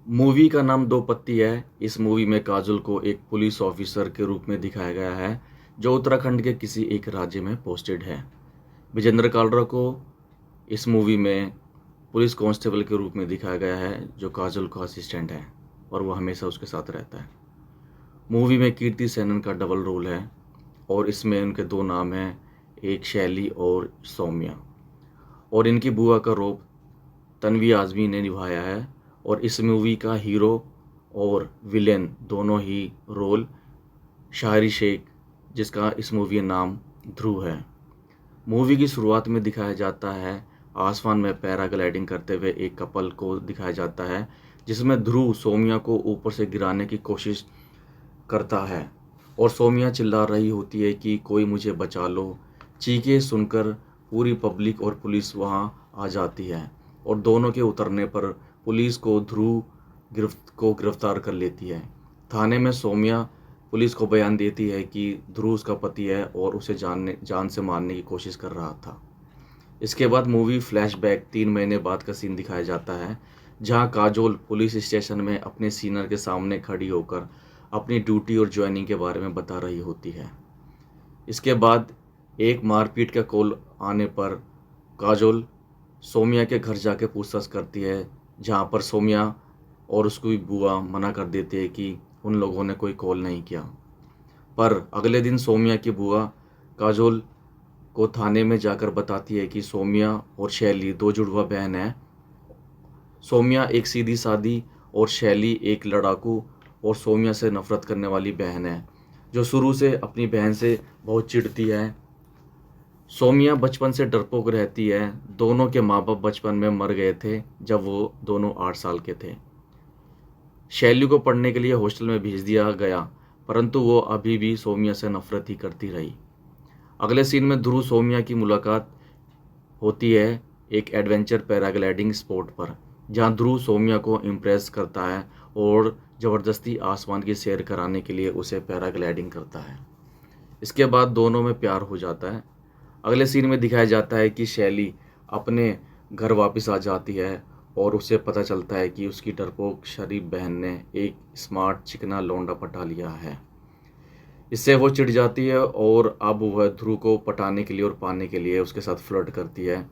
Movie का नाम दो पत्ती है। इस मूवी में काजोल को एक पुलिस ऑफिसर के रूप में दिखाया गया है जो उत्तराखंड के किसी एक राज्य में पोस्टेड है। विजेंद्र कालरा को इस मूवी में पुलिस कांस्टेबल के रूप में दिखाया गया है जो काजोल का असिस्टेंट है और वो हमेशा उसके साथ रहता है। मूवी में कीर्ति सेनन का डबल रोल है और इसमें उनके दो नाम हैं, एक शैली और सौम्या। और इनकी बुआ का रोल तन्वी आज़मी ने निभाया है। और इस मूवी का हीरो और विलेन दोनों ही रोल शाहिर शेख, जिसका इस मूवी का नाम ध्रुव है। मूवी की शुरुआत में दिखाया जाता है आसमान में पैराग्लाइडिंग करते हुए एक कपल को दिखाया जाता है, जिसमें ध्रुव सौम्या को ऊपर से गिराने की कोशिश करता है और सौम्या चिल्ला रही होती है कि कोई मुझे बचा लो। चीखें सुनकर पूरी पब्लिक और पुलिस वहां आ जाती है और दोनों के उतरने पर पुलिस को ध्रुव गिरफ्तार कर लेती है। थाने में सौम्या पुलिस को बयान देती है कि ध्रुव उसका पति है और उसे जान से मारने की कोशिश कर रहा था। इसके बाद मूवी फ्लैशबैक 3 महीने बाद का सीन दिखाया जाता है, जहां काजोल पुलिस स्टेशन में अपने सीनियर के सामने खड़ी होकर अपनी ड्यूटी और ज्वाइनिंग के बारे में बता रही होती है। इसके बाद एक मारपीट का कॉल आने पर काजोल सौम्या के घर जाके पूछताछ करती है, जहां पर सौम्या और उसकी बुआ मना कर देती है कि उन लोगों ने कोई कॉल नहीं किया। पर अगले दिन सौम्या की बुआ काजोल को थाने में जाकर बताती है कि सौम्या और शैली दो जुड़वा बहन हैं। सौम्या एक सीधी सादी और शैली एक लड़ाकू और सौम्या से नफरत करने वाली बहन है, जो शुरू से अपनी बहन से बहुत चिढ़ती है। सौम्या बचपन से डरपोक रहती है। दोनों के माँ बाप बचपन में मर गए थे जब वो दोनों 8 साल के थे। शैली को पढ़ने के लिए हॉस्टल में भेज दिया गया, परंतु वो अभी भी सौम्या से नफरत ही करती रही। अगले सीन में ध्रुव सौम्या की मुलाकात होती है एक एडवेंचर पैराग्लाइडिंग स्पॉट पर, जहां ध्रुव सौम्या को इम्प्रेस करता है और ज़बरदस्ती आसमान की सैर कराने के लिए उसे पैराग्लाइडिंग करता है। इसके बाद दोनों में प्यार हो जाता है। अगले सीन में दिखाया जाता है कि शैली अपने घर वापस आ जाती है और उसे पता चलता है कि उसकी डरपोक शरीफ बहन ने एक स्मार्ट चिकना लौंडा पटा लिया है। इससे वो चिढ़ जाती है और अब वह ध्रुव को पटाने के लिए और पाने के लिए उसके साथ फ्लर्ट करती है।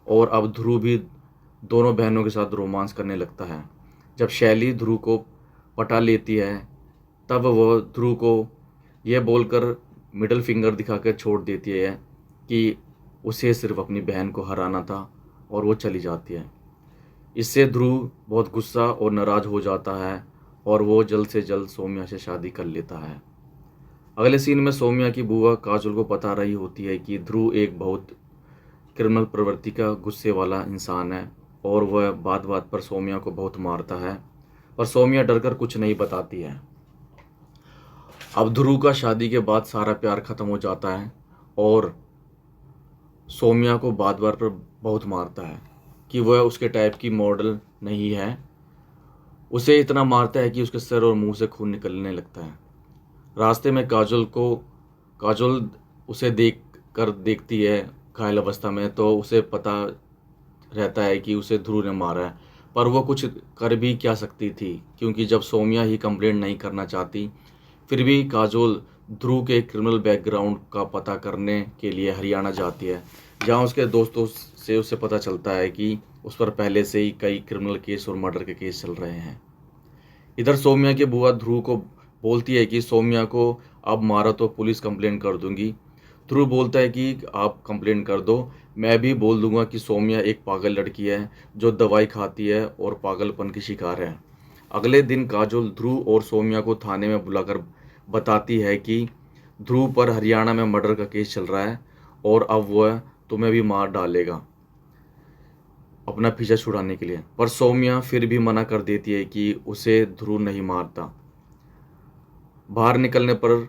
और अब ध्रुव भी दोनों बहनों के साथ रोमांस करने लगता है। जब शैली ध्रुव को पटा लेती है, तब वह ध्रुव को यह बोलकर मिडिल फिंगर दिखाकर छोड़ देती है कि उसे सिर्फ अपनी बहन को हराना था और वो चली जाती है। इससे ध्रुव बहुत गुस्सा और नाराज़ हो जाता है और वो जल्द से जल्द सौम्या से शादी कर लेता है। अगले सीन में सौम्या की बुआ काजोल को बता रही होती है कि ध्रुव एक बहुत क्रिमिनल प्रवृत्ति का गुस्से वाला इंसान है और वह बात बात पर सौम्या को बहुत मारता है, पर सौम्या डरकर कुछ नहीं बताती है। अब ध्रुव का शादी के बाद सारा प्यार खत्म हो जाता है और सौम्या को बात बात पर बहुत मारता है कि वह उसके टाइप की मॉडल नहीं है। उसे इतना मारता है कि उसके सर और मुंह से खून निकलने लगता है। रास्ते में काजोल उसे देखती है घायल अवस्था में, तो उसे पता रहता है कि उसे ध्रुव ने मारा है, पर वो कुछ कर भी क्या सकती थी, क्योंकि जब सौम्या ही कंप्लेंट नहीं करना चाहती। फिर भी काजोल ध्रुव के क्रिमिनल बैकग्राउंड का पता करने के लिए हरियाणा जाती है, जहां उसके दोस्तों से उसे पता चलता है कि उस पर पहले से ही कई क्रिमिनल केस और मर्डर के केस चल रहे हैं। इधर सौम्या की बुआ ध्रुव को बोलती है कि सौम्या को अब मारा तो पुलिस कंप्लेंट कर दूंगी। ध्रुव बोलता है कि आप कंप्लेंट कर दो, मैं भी बोल दूंगा कि सौम्या एक पागल लड़की है जो दवाई खाती है और पागलपन की शिकार है। अगले दिन काजोल ध्रुव और सौम्या को थाने में बुलाकर बताती है कि ध्रुव पर हरियाणा में मर्डर का केस चल रहा है और अब वह तुम्हें भी मार डालेगा अपना पीछा छुड़ाने के लिए। पर सौम्या फिर भी मना कर देती है कि उसे ध्रुव नहीं मारता। बाहर निकलने पर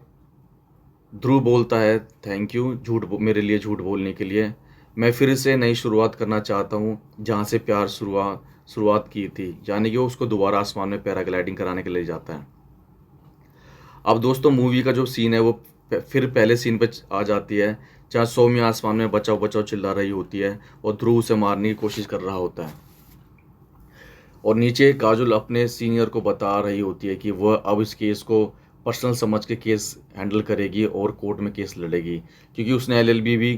ध्रुव बोलता है, थैंक यू मेरे लिए झूठ बोलने के लिए। मैं फिर से नई शुरुआत करना चाहता हूँ जहाँ से प्यार शुरुआत की थी, यानी कि वो उसको दोबारा आसमान में पैराग्लाइडिंग कराने के लिए जाता है। अब दोस्तों मूवी का जो सीन है वो फिर पहले सीन पे आ जाती है, जहाँ सौम्या आसमान में बचाओ बचाओ चिल्ला रही होती है और ध्रुव उसे मारने की कोशिश कर रहा होता है। और नीचे काजोल अपने सीनियर को बता रही होती है कि वह अब इस केस को पर्सनल समझ के केस हैंडल करेगी और कोर्ट में केस लड़ेगी, क्योंकि उसने एलएलबी भी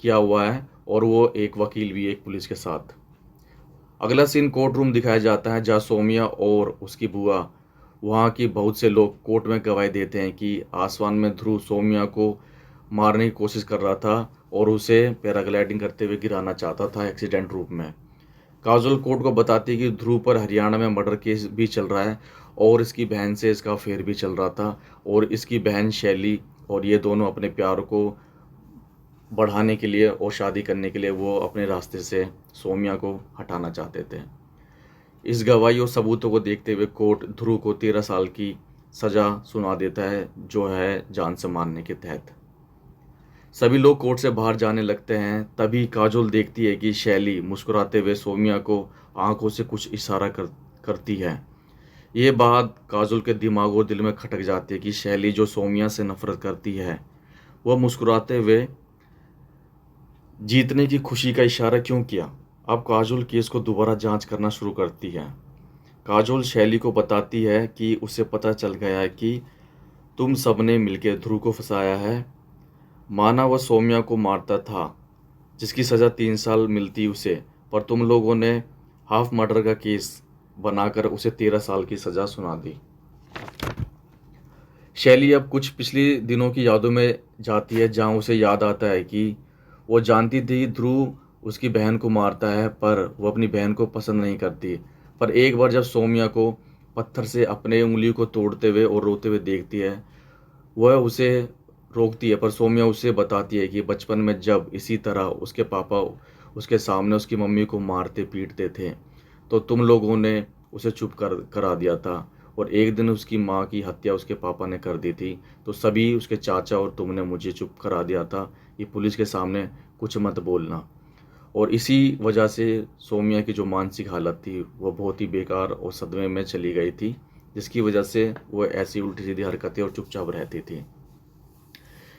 किया हुआ है और वो एक वकील भी है एक पुलिस के साथ। अगला सीन कोर्ट रूम दिखाया जाता है, जहाँ सौम्या और उसकी बुआ, वहाँ की बहुत से लोग कोर्ट में गवाही देते हैं कि आसमान में ध्रुव सौम्या को मारने की कोशिश कर रहा था और उसे पैराग्लाइडिंग करते हुए गिराना चाहता था एक्सीडेंट रूप में। काजोल कोर्ट को बताती है कि ध्रुव पर हरियाणा में मर्डर केस भी चल रहा है और इसकी बहन से इसका अफेयर भी चल रहा था, और इसकी बहन शैली और ये दोनों अपने प्यार को बढ़ाने के लिए और शादी करने के लिए वो अपने रास्ते से सौम्या को हटाना चाहते थे। इस गवाही और सबूतों को देखते हुए कोर्ट ध्रुव को 13 साल की सज़ा सुना देता है, जो है जान से मारने के तहत। सभी लोग कोर्ट से बाहर जाने लगते हैं। तभी काजोल देखती है कि शैली मुस्कुराते हुए सौम्या को आंखों से कुछ इशारा करती है। ये बात काजोल के दिमाग और दिल में खटक जाती है कि शैली, जो सौम्या से नफरत करती है, वह मुस्कुराते हुए जीतने की खुशी का इशारा क्यों किया। अब काजोल केस को दोबारा जांच करना शुरू करती है। काजोल शैली को बताती है कि उसे पता चल गया है कि तुम सबने मिलकर ध्रुव को फंसाया है। माना वह सौम्या को मारता था, जिसकी सज़ा 3 साल मिलती उसे, पर तुम लोगों ने हाफ मर्डर का केस बनाकर उसे 13 साल की सज़ा सुना दी। शैली अब कुछ पिछले दिनों की यादों में जाती है, जहां उसे याद आता है कि वो जानती थी ध्रुव उसकी बहन को मारता है, पर वो अपनी बहन को पसंद नहीं करती। पर एक बार जब सौम्या को पत्थर से अपने उंगली को तोड़ते हुए और रोते हुए देखती है, वह उसे रोकती है, पर सौम्या उसे बताती है कि बचपन में जब इसी तरह उसके पापा उसके सामने उसकी मम्मी को मारते पीटते थे, तो तुम लोगों ने उसे चुप करा दिया था, और एक दिन उसकी माँ की हत्या उसके पापा ने कर दी थी, तो सभी उसके चाचा और तुमने मुझे चुप करा दिया था कि पुलिस के सामने कुछ मत बोलना। और इसी वजह से सौम्या की जो मानसिक हालत थी वो बहुत ही बेकार और सदमे में चली गई थी, जिसकी वजह से वो ऐसी उल्टी सीधी हरकतें और चुपचाप रहती थी।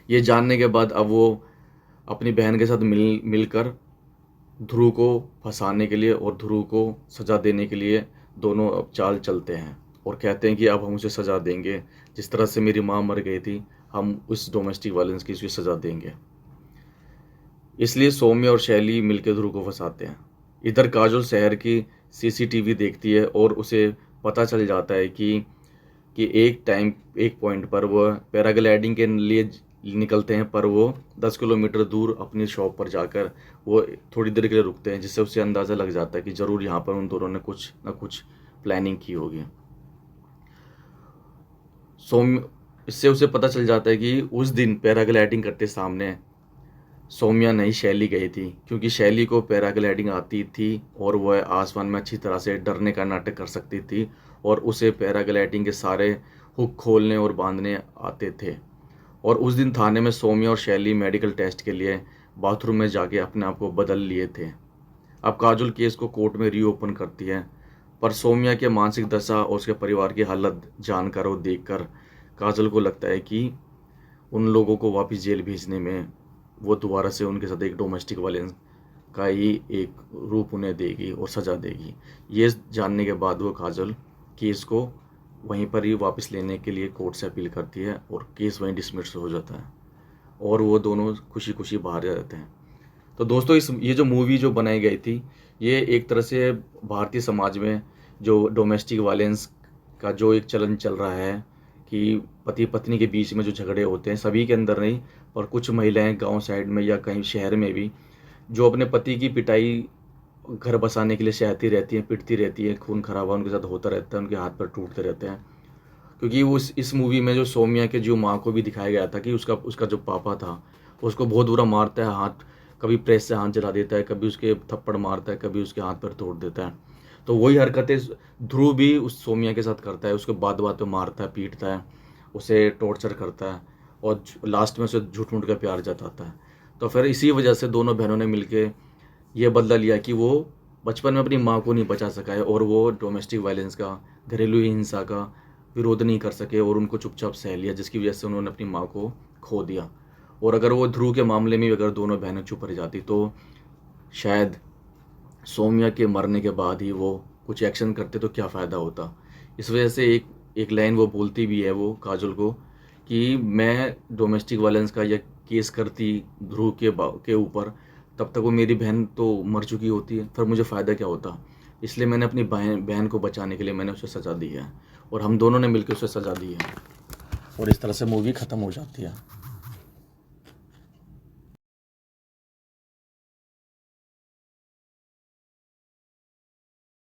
ये जानने के बाद अब वो अपनी बहन के साथ मिलकर ध्रुव को फंसाने के लिए और ध्रुव को सज़ा देने के लिए दोनों अब चाल चलते हैं और कहते हैं कि अब हम उसे सज़ा देंगे, जिस तरह से मेरी माँ मर गई थी, हम उस डोमेस्टिक वायलेंस की उसकी सज़ा देंगे। इसलिए सौम्य और शैली मिलकर ध्रुव को फंसाते हैं। इधर काजोल शहर की सीसीटीवी देखती है और उसे पता चल जाता है कि एक पॉइंट पर वह पैराग्लाइडिंग के लिए निकलते हैं, पर वो 10 किलोमीटर दूर अपनी शॉप पर जाकर वो थोड़ी देर के लिए रुकते हैं, जिससे उसे अंदाज़ा लग जाता है कि ज़रूर यहाँ पर उन दोनों ने कुछ ना कुछ प्लानिंग की होगी। सौम्य इससे उसे पता चल जाता है कि उस दिन पैराग्लाइडिंग करते सामने सौम्या नहीं शैली गई थी, क्योंकि शैली को पैराग्लाइडिंग आती थी और वह आसमान में अच्छी तरह से डरने का नाटक कर सकती थी, और उसे पैराग्लाइडिंग के सारे हुक खोलने और बांधने आते थे। और उस दिन थाने में सौम्या और शैली मेडिकल टेस्ट के लिए बाथरूम में जाके अपने आप को बदल लिए थे। अब काजोल केस को कोर्ट में रीओपन करती है, पर सौम्या के मानसिक दशा और उसके परिवार की हालत जानकर और देखकर काजोल को लगता है कि उन लोगों को वापस जेल भेजने में वो दोबारा से उनके साथ एक डोमेस्टिक वायलेंस का ही एक रूप उन्हें देगी और सज़ा देगी। ये जानने के बाद वो काजोल केस को वहीं पर ही वापस लेने के लिए कोर्ट से अपील करती है और केस वहीं डिसमिस हो जाता है और वो दोनों खुशी खुशी बाहर आ जाते हैं। तो दोस्तों, ये जो मूवी जो बनाई गई थी, ये एक तरह से भारतीय समाज में जो डोमेस्टिक वायलेंस का जो एक चलन चल रहा है कि पति पत्नी के बीच में जो झगड़े होते हैं, सभी के अंदर नहीं, पर कुछ महिलाएं गांव साइड में या कहीं शहर में भी जो अपने पति की पिटाई घर बसाने के लिए सहती रहती हैं, पिटती रहती हैं, खून खराबा उनके साथ होता रहता है, उनके हाथ पैर टूटते रहते हैं। क्योंकि वो इस मूवी में जो सौम्या के जो माँ को भी दिखाया गया था कि उसका उसका जो पापा था उसको बहुत बुरा मारता है, हाथ कभी प्रेस से हाथ जला देता है, कभी उसके थप्पड़ मारता है, कभी उसके हाथ पैर तोड़ देता है। तो वही हरकतें ध्रुव भी उस सौम्या के साथ करता है, उसको बात बात में मारता है, पीटता है, उसे टॉर्चर करता है और लास्ट में उसे झूठ मूठ का प्यार जताता है। तो फिर इसी वजह से दोनों बहनों ने मिलके ये बदला लिया कि वो बचपन में अपनी माँ को नहीं बचा सका है और वो डोमेस्टिक वायलेंस का, घरेलू हिंसा का विरोध नहीं कर सके और उनको चुपचाप सह लिया, जिसकी वजह से उन्होंने अपनी माँ को खो दिया। और अगर वो ध्रुव के मामले में अगर दोनों बहनें चुप रह जाती तो शायद सौम्या के मरने के बाद ही वो कुछ एक्शन करते तो क्या फ़ायदा होता। इस वजह से एक एक लाइन वो बोलती भी है वो काजोल को कि मैं डोमेस्टिक वायलेंस का या केस करती ध्रुव के ऊपर, तब तक वो मेरी बहन तो मर चुकी होती है, फिर मुझे फ़ायदा क्या होता। इसलिए मैंने अपनी बहन को बचाने के लिए मैंने उसे सज़ा दी है और हम दोनों ने मिलकर उसे सज़ा दी है और इस तरह से मूवी ख़त्म हो जाती है।